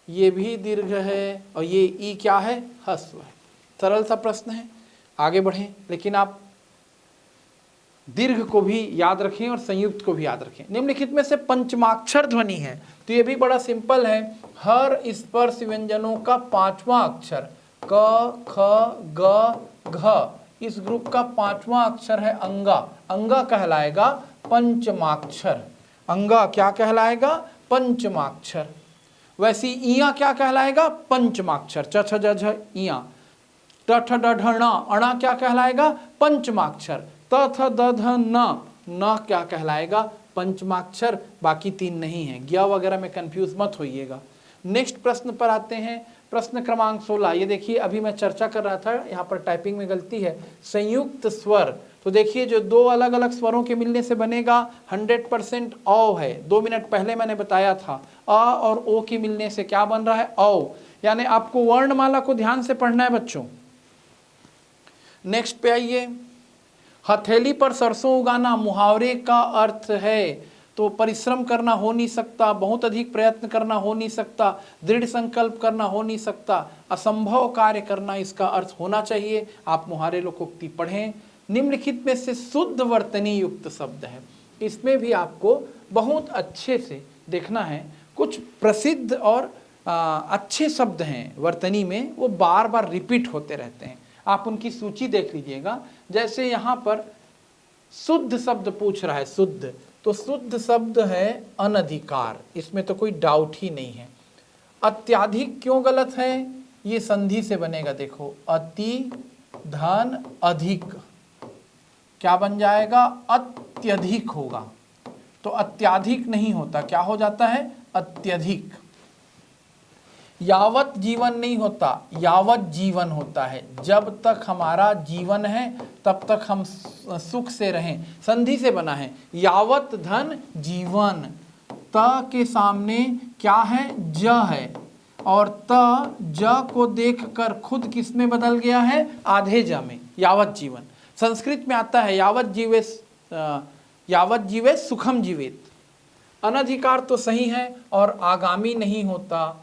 ये भी दीर्घ है, और ये ई क्या है, ह्रस्व है। सरल सा प्रश्न है, आगे बढ़ें। लेकिन आप दीर्घ को भी याद रखें और संयुक्त को भी याद रखें। निम्नलिखित में से पंचमाक्षर ध्वनि है, तो ये भी बड़ा सिंपल है। हर स्पर्श व्यंजनों का 5वां अक्षर, क ख ग घ, इस ग्रुप का 5वां अक्षर है अंगा। अंगा कहलाएगा पंचमाक्षर। अंगा क्या कहलाएगा, पंचमाक्षर। वैसी इया क्या कहलाएगा, पंचमाक्षर। च छ ज झ इया। ट ठ ड ढ ण, अणा क्या कहलाएगा, पंचमाक्षर। त थ द ध न, न क्या कहलाएगा, पंचमाक्षर, बाकी 3 नहीं है। ज्ञ वगैरह में कंफ्यूज मत होइएगा। नेक्स्ट प्रश्न पर आते हैं, प्रश्न क्रमांक 16। ये देखिए, अभी मैं चर्चा कर रहा था, यहाँ पर टाइपिंग में गलती है, संयुक्त स्वर। तो देखिए, जो 2 अलग अलग स्वरों के मिलने से बनेगा 100% औ है। 2 मिनट पहले मैंने बताया था, अ और ओ के मिलने से क्या बन रहा है, औ। यानी आपको वर्णमाला को ध्यान से पढ़ना है बच्चों। नेक्स्ट पे आइए, हथेली पर सरसों उगाना मुहावरे का अर्थ है। तो परिश्रम करना हो नहीं सकता, बहुत अधिक प्रयत्न करना हो नहीं सकता, दृढ़ संकल्प करना हो नहीं सकता, असंभव कार्य करना इसका अर्थ होना चाहिए। आप मुहावरे लोकोक्ति पढ़ें। निम्नलिखित में से शुद्ध वर्तनी युक्त शब्द है। इसमें भी आपको बहुत अच्छे से देखना है। कुछ प्रसिद्ध और अच्छे शब्द हैं वर्तनी में, वो बार बार रिपीट होते रहते हैं। आप उनकी सूची देख लीजिएगा। जैसे यहाँ पर शुद्ध शब्द पूछ रहा है, शुद्ध, तो शुद्ध शब्द है अनधिकार, इसमें तो कोई डाउट ही नहीं है। अत्याधिक क्यों गलत है, ये संधि से बनेगा। देखो, अति धन अधिक, क्या बन जाएगा, अत्यधिक होगा। तो अत्याधिक नहीं होता, क्या हो जाता है, अत्यधिक। यावत जीवन नहीं होता, यावत जीवन होता है। जब तक हमारा जीवन है तब तक हम सुख से रहें, संधि से बना है। यावत धन जीवन, त के सामने क्या है, ज है, और त ज को देखकर खुद किस में बदल गया है, आधे ज में, यावत जीवन। संस्कृत में आता है यावत जीवे सुखम जीवेत। अनधिकार तो सही है, और आगामी नहीं होता,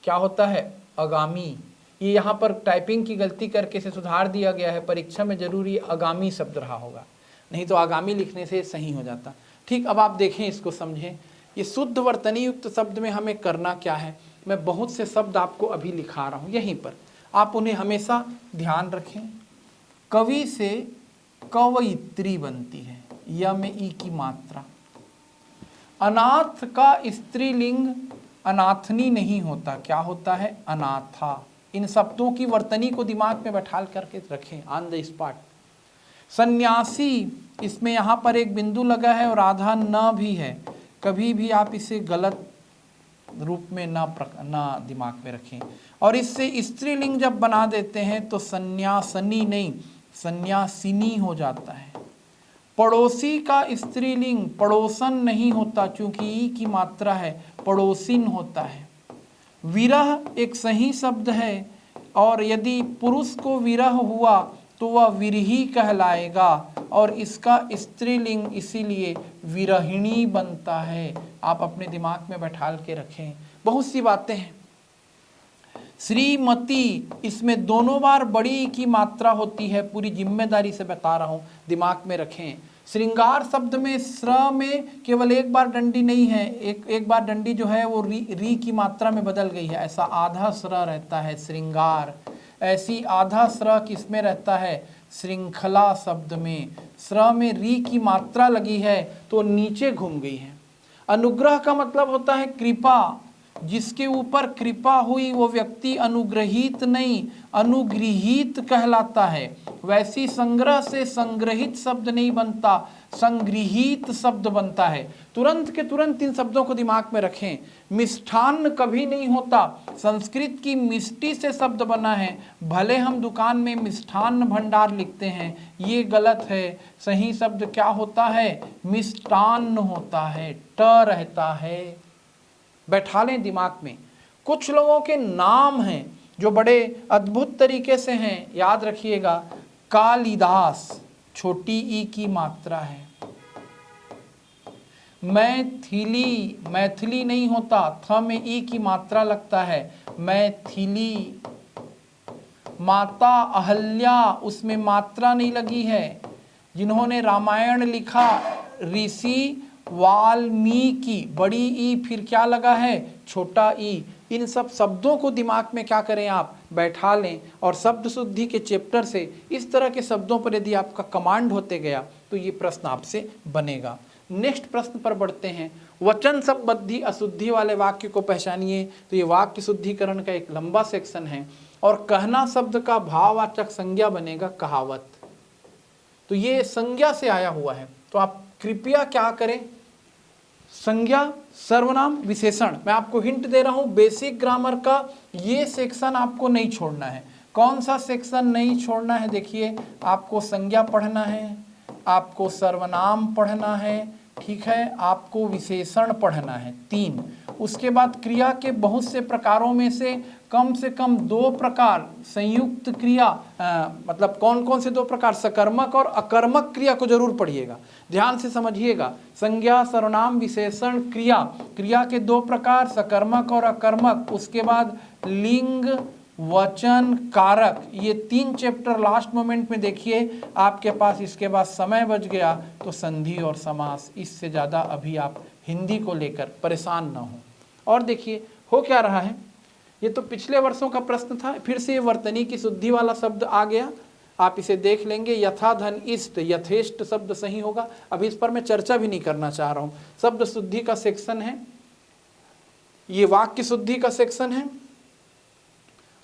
क्या होता है, आगामी। ये यहाँ पर टाइपिंग की गलती करके से सुधार दिया गया है, परीक्षा में जरूरी आगामी शब्द रहा होगा, नहीं तो आगामी लिखने से सही हो जाता। ठीक, अब आप देखें, इसको समझें। ये शुद्ध वर्तनी युक्त शब्द में हमें करना क्या है, मैं बहुत से शब्द आपको अभी लिखा रहा हूँ यहीं पर, आप उन्हें हमेशा ध्यान रखें। कवि से कवयित्री बनती है, य में ई की मात्रा। अनाथ का स्त्रीलिंग अनाथनी नहीं होता, क्या होता है, अनाथा। इन शब्दों की वर्तनी को दिमाग में बैठाल करके रखें ऑन द स्पॉट। सन्यासी, इसमें यहाँ पर एक बिंदु लगा है और आधा न भी है, कभी भी आप इसे गलत रूप में ना दिमाग में रखें। और इससे स्त्रीलिंग जब बना देते हैं तो सन्यासनी नहीं, सन्यासिनी हो जाता है। पड़ोसी का स्त्रीलिंग पड़ोसन नहीं होता, क्योंकि ई की मात्रा है, पड़ोसिन होता है। विरह एक सही शब्द है, और यदि पुरुष को विरह हुआ तो वह विरही कहलाएगा, और इसका स्त्रीलिंग इसीलिए विरहिणी बनता है। आप अपने दिमाग में बैठाल के रखें, बहुत सी बातें हैं। श्रीमती, इसमें दोनों बार बड़ी की मात्रा होती है, पूरी जिम्मेदारी से बता रहा हूँ, दिमाग में रखें। श्रृंगार शब्द में श्र में केवल एक बार डंडी नहीं है, एक बार डंडी जो है वो री की मात्रा में बदल गई है, ऐसा आधा स्र रहता है श्रृंगार। ऐसी आधा स्र किसमें रहता है, श्रृंखला शब्द में। स्र में री की मात्रा लगी है तो नीचे घूम गई है। अनुग्रह का मतलब होता है कृपा, जिसके ऊपर कृपा हुई वो व्यक्ति अनुग्रहित नहीं, अनुगृहीत कहलाता है। वैसी संग्रह से संग्रहित शब्द नहीं बनता, संगृहीत शब्द बनता है। तुरंत के तुरंत इन शब्दों को दिमाग में रखें। मिष्ठान्न कभी नहीं होता, संस्कृत की मिष्टी से शब्द बना है, भले हम दुकान में मिष्ठान्न भंडार लिखते हैं, ये गलत है। सही शब्द क्या होता है, मिष्टान्न होता है, ट रहता है। बैठा लें दिमाग में। कुछ लोगों के नाम हैं जो बड़े अद्भुत तरीके से हैं, याद रखिएगा। कालिदास, छोटी ई की मात्रा है। मैथिली, मैथिली नहीं होता, थ में ई की मात्रा लगता है, मैथिली। माता अहल्या, उसमें मात्रा नहीं लगी है। जिन्होंने रामायण लिखा, ऋषि वाल्मीकि, बड़ी ई फिर क्या लगा है, छोटा ई। इन सब शब्दों को दिमाग में क्या करें, आप बैठा लें, और शब्द शुद्धि के चैप्टर से इस तरह के शब्दों पर यदि आपका कमांड होते गया तो ये प्रश्न आपसे बनेगा। नेक्स्ट प्रश्न पर बढ़ते हैं। वचन संबंधी अशुद्धि वाले वाक्य को पहचानिए। तो ये वाक्य शुद्धिकरण का एक लंबा सेक्शन है। और कहना शब्द का भाववाचक संज्ञा बनेगा कहावत। तो ये संज्ञा से आया हुआ है, तो आप कृपया क्या करें, संज्ञा, सर्वनाम, विशेषण। मैं आपको हिंट दे रहा हूं, बेसिक ग्रामर का ये सेक्शन आपको नहीं छोड़ना है। कौन सा सेक्शन नहीं छोड़ना है? देखिए, आपको संज्ञा पढ़ना है, आपको सर्वनाम पढ़ना है, ठीक है, आपको विशेषण पढ़ना है, 3। उसके बाद क्रिया के बहुत से प्रकारों में से कम 2 प्रकार संयुक्त क्रिया, मतलब कौन कौन से 2 प्रकार, सकर्मक और अकर्मक क्रिया को जरूर पढ़िएगा, ध्यान से समझिएगा। संज्ञा, सर्वनाम, विशेषण, क्रिया, क्रिया के 2 प्रकार सकर्मक और अकर्मक। उसके बाद लिंग, वचन, कारक, ये 3 चैप्टर लास्ट मोमेंट में देखिए आपके पास। इसके बाद समय बच गया तो संधि और समास। इससे ज़्यादा अभी आप हिंदी को लेकर परेशान ना हो। और देखिए हो क्या रहा है, ये तो पिछले वर्षों का प्रश्न था, फिर से ये वर्तनी की शुद्धि वाला शब्द आ गया। आप इसे देख लेंगे, यथा धन इष्ट, यथेष्ट शब्द सही होगा। अभी इस पर मैं चर्चा भी नहीं करना चाह रहा हूँ। शब्द शुद्धि का सेक्शन है, ये वाक्य शुद्धि का सेक्शन है।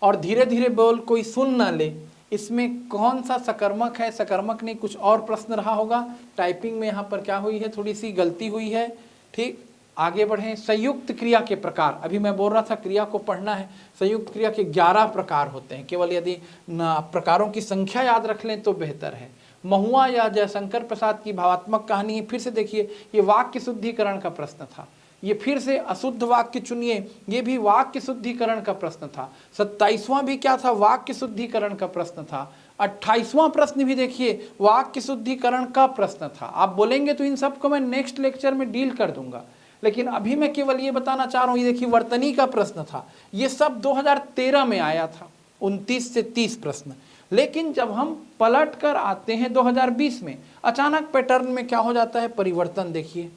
और धीरे धीरे बोल कोई सुन ना ले, इसमें कौन सा सकर्मक है, सकर्मक नहीं, कुछ और प्रश्न रहा होगा। टाइपिंग में यहाँ पर क्या हुई है, थोड़ी सी गलती हुई है, ठीक। आगे बढ़ें। संयुक्त क्रिया के प्रकार, अभी मैं बोल रहा था क्रिया को पढ़ना है। संयुक्त क्रिया के 11 प्रकार होते हैं, केवल यदि प्रकारों की संख्या याद रख लें तो बेहतर है। महुआ या जयशंकर प्रसाद की भावात्मक कहानी है। फिर से देखिए, ये वाक्य शुद्धिकरण का प्रश्न था। ये फिर से अशुद्ध वाक्य चुनिए, ये भी वाक्य शुद्धिकरण का प्रश्न था। 27वां भी क्या था, वाक्य शुद्धिकरण का प्रश्न था। 28वां प्रश्न भी देखिए वाक्य शुद्धिकरण का प्रश्न था। आप बोलेंगे तो इन सबको मैं नेक्स्ट लेक्चर में डील कर दूंगा, लेकिन अभी मैं केवल ये बताना चाह रहा हूं। ये देखिए वर्तनी का प्रश्न था, ये सब 2013 में आया था, 29 से 30 प्रश्न। लेकिन जब हम पलट कर आते हैं 2020 में, अचानक पैटर्न में क्या हो जाता है, परिवर्तन। देखिए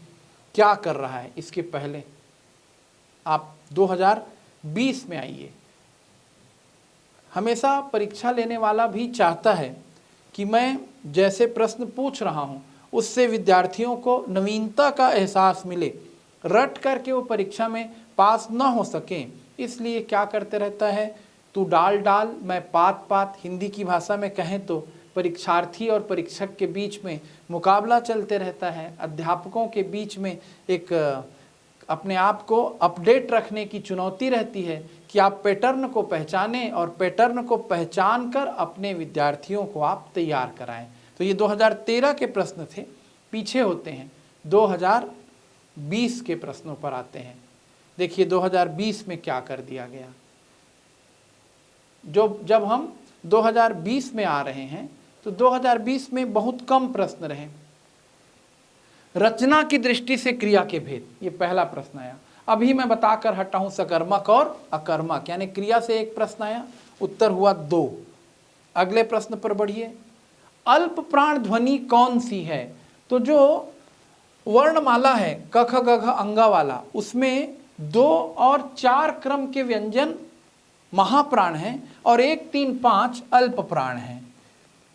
क्या कर रहा है। इसके पहले आप 2020 में आइए। हमेशा परीक्षा लेने वाला भी चाहता है कि मैं जैसे प्रश्न पूछ रहा हूं उससे विद्यार्थियों को नवीनता का एहसास मिले, रट करके वो परीक्षा में पास न हो सकें। इसलिए क्या करते रहता है, तू डाल डाल मैं पात पात। हिंदी की भाषा में कहें तो परीक्षार्थी और परीक्षक के बीच में मुकाबला चलते रहता है। अध्यापकों के बीच में एक अपने आप को अपडेट रखने की चुनौती रहती है कि आप पैटर्न को पहचानें और पैटर्न को पहचान कर अपने विद्यार्थियों को आप तैयार कराएं। तो ये 2013 के प्रश्न थे, पीछे होते हैं 2020 के प्रश्नों पर आते हैं। देखिए 2020 में क्या कर दिया गया। जब हम 2020 में आ रहे हैं तो 2020 में बहुत कम प्रश्न रहे। रचना की दृष्टि से क्रिया के भेद, ये पहला प्रश्न आया। अभी मैं बताकर हटा हूं सकर्मक और अकर्मक, यानी क्रिया से एक प्रश्न आया, उत्तर हुआ 2। अगले प्रश्न पर बढ़िए। अल्प प्राण ध्वनि कौन सी है? तो जो वर्णमाला है क ख ग घ अंगा वाला, उसमें 2 और 4 क्रम के व्यंजन महाप्राण हैं और 1, 3, 5 अल्प प्राण हैं।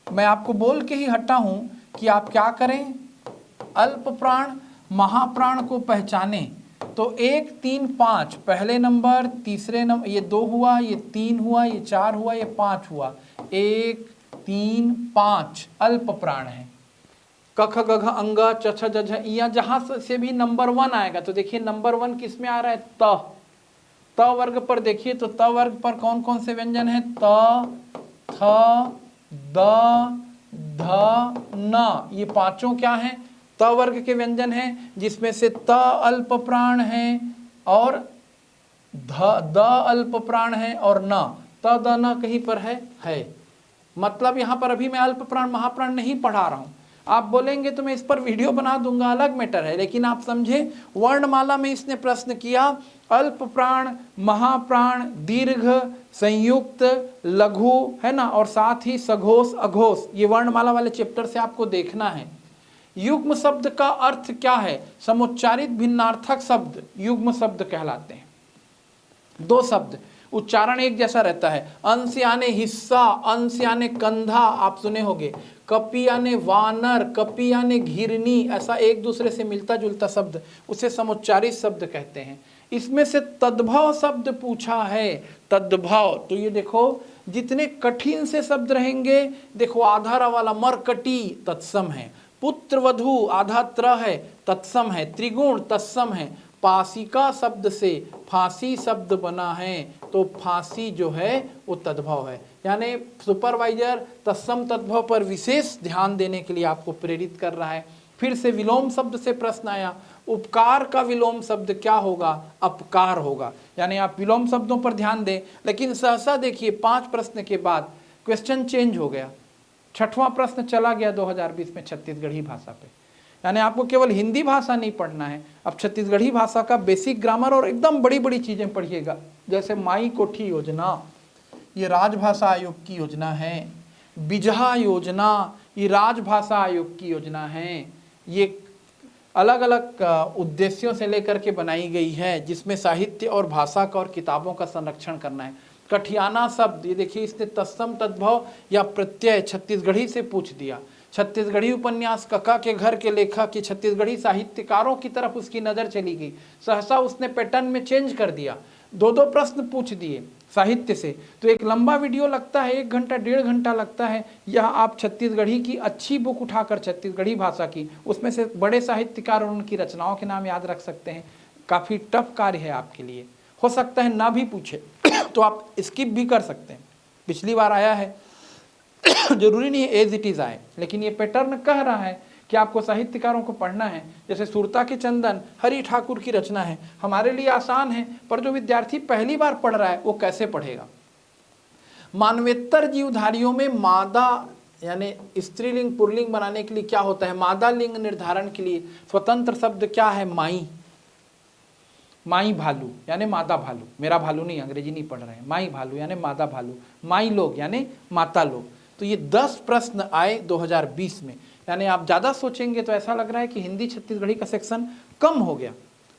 मैं आपको बोल के ही हटा हूं कि आप क्या करें, अल्प प्राण महाप्राण को पहचाने। तो 1, 3, 5 पहले नंबर, तीसरे नंबर, ये 2 हुआ, ये 3 हुआ, ये 4 हुआ, ये 5 हुआ। 1, 3, 5 अल्प प्राण है। क ख ग घ अंग च छ ज झ इया, जहां से भी नंबर 1 आएगा तो देखिए नंबर 1 किस में आ रहा है, त वर्ग पर। देखिए तो त वर्ग पर कौन कौन से व्यंजन है, त, थ, द, ध, न, ये पांचों क्या हैं, त वर्ग के व्यंजन हैं, जिसमें से त अल्प प्राण है और द अल्प प्राण है और न, त द न कहीं पर है। मतलब यहां पर अभी मैं अल्प प्राण महाप्राण नहीं पढ़ा रहा हूं। आप बोलेंगे तो मैं इस पर वीडियो बना दूंगा, अलग मैटर है, लेकिन आप समझे वर्णमाला में इसने प्रश्न किया अल्प प्राण, महाप्राण, दीर्घ, संयुक्त, लघु, है ना, और साथ ही सघोष, अघोष, ये वर्णमाला वाले चैप्टर से आपको देखना है। युग्म शब्द का अर्थ क्या है? समुच्चारित भिन्नार्थक शब्द युग्म शब्द कहलाते हैं। 2 शब्द उच्चारण एक जैसा रहता है। अंश यानी हिस्सा, अंश यानी कंधा, आप सुने होंगे। कपि यानी वानर, कपि यानी घिरनी, ऐसा एक दूसरे से मिलता जुलता शब्द, उसे समुच्चारित शब्द कहते हैं। इसमें से तद्भव शब्द पूछा है, तद्भव। तो ये देखो जितने कठिन से शब्द रहेंगे, देखो आधारा वाला मरकटी तत्सम है, पुत्र वधु आधा त्र है, तत्सम है, त्रिगुण तत्सम है, पासिका शब्द से फांसी शब्द बना है, तो फांसी जो है वो तद्भव है। यानी सुपरवाइजर तत्सम तद्भव पर विशेष ध्यान देने के लिए आपको प्रेरित कर रहा है। फिर से विलोम शब्द से प्रश्न आया, उपकार का विलोम शब्द क्या होगा? अपकार होगा। यानी आप विलोम शब्दों पर ध्यान दें, लेकिन सहसा देखिए 5 प्रश्न के बाद क्वेश्चन चेंज हो गया। 6वां प्रश्न चला गया 2020 में छत्तीसगढ़ी भाषा पे। यानी आपको केवल हिंदी भाषा नहीं पढ़ना है, अब छत्तीसगढ़ी भाषा का बेसिक ग्रामर और एकदम बड़ी बड़ी चीजें पढ़िएगा। जैसे माई कोठी योजना, ये राजभाषा आयोग की योजना है। बिजहा योजना, ये राजभाषा आयोग की योजना है। ये अलग अलग उद्देश्यों से लेकर के बनाई गई है, जिसमें साहित्य और भाषा का और किताबों का संरक्षण करना है। कठियाना शब्द, ये देखिए इसने तत्सम तद्भव या प्रत्यय छत्तीसगढ़ी से पूछ दिया। छत्तीसगढ़ी उपन्यास कका के घर के लेखक की छत्तीसगढ़ी साहित्यकारों की तरफ उसकी नज़र चली गई, सहसा उसने पैटर्न में चेंज कर दिया, 2-2 प्रश्न पूछ दिए साहित्य से। तो एक लंबा वीडियो लगता है, 1 घंटा 1.5 घंटा लगता है। यह आप छत्तीसगढ़ी की अच्छी बुक उठाकर छत्तीसगढ़ी भाषा की, उसमें से बड़े साहित्यकार और उनकी रचनाओं के नाम याद रख सकते हैं। काफ़ी टफ कार्य है आपके लिए, हो सकता है ना भी पूछे तो आप स्किप भी कर सकते हैं। पिछली बार आया है जरूरी नहीं है एज इट इज आए, लेकिन ये पैटर्न कह रहा है कि आपको साहित्यकारों को पढ़ना है। जैसे सुरता के चंदन हरि ठाकुर की रचना है, हमारे लिए आसान है, पर जो विद्यार्थी पहली बार पढ़ रहा है वो कैसे पढ़ेगा। मानवेतर जीवधारियों में मादा यानी स्त्रीलिंग पुल्लिंग बनाने के लिए क्या होता है? मादा लिंग निर्धारण के लिए स्वतंत्र शब्द क्या है? माई। माई भालू यानी मादा भालू, मेरा भालू नहीं, अंग्रेजी नहीं पढ़ रहे हैं। माई भालू यानी मादा भालू, माई लोग यानी माता लोग। तो ये 10 प्रश्न आए 2020 में। यानी आप ज़्यादा सोचेंगे तो ऐसा लग रहा है कि हिंदी छत्तीसगढ़ी का सेक्शन कम हो गया।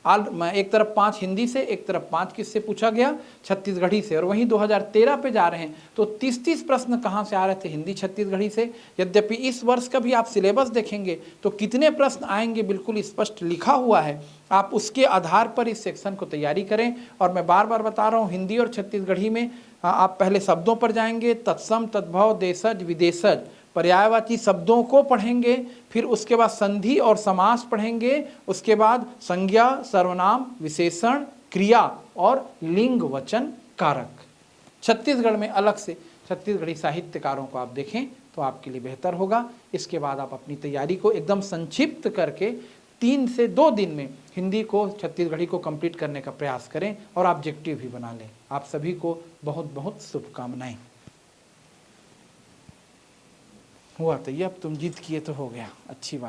एक तरफ 5 हिंदी से, एक तरफ 5 किससे पूछा गया? छत्तीसगढ़ी से। और वहीं 2013 पे जा रहे हैं तो 30-30 प्रश्न कहाँ से आ रहे थे? हिंदी छत्तीसगढ़ी से। यद्यपि इस वर्ष का भी आप सिलेबस देखेंगे तो कितने प्रश्न आएंगे बिल्कुल स्पष्ट लिखा हुआ है। आप उसके आधार पर इस सेक्शन को तैयारी करें। और मैं बार बार बता रहा हूँ, हिंदी और छत्तीसगढ़ी में आप पहले शब्दों पर जाएंगे, तत्सम तद्भव देशज विदेशज पर्यायवाची शब्दों को पढ़ेंगे, फिर उसके बाद संधि और समास पढ़ेंगे, उसके बाद संज्ञा सर्वनाम विशेषण क्रिया और लिंग वचन कारक। छत्तीसगढ़ में अलग से छत्तीसगढ़ी साहित्यकारों को आप देखें तो आपके लिए बेहतर होगा। इसके बाद आप अपनी तैयारी को एकदम संक्षिप्त करके 3 से 2 दिन में हिंदी को छत्तीसगढ़ी को कंप्लीट करने का प्रयास करें और ऑब्जेक्टिव भी बना लें। आप सभी को बहुत बहुत शुभकामनाएं। हुआ तो ये, अब तुम जीत किए तो हो गया, अच्छी बात।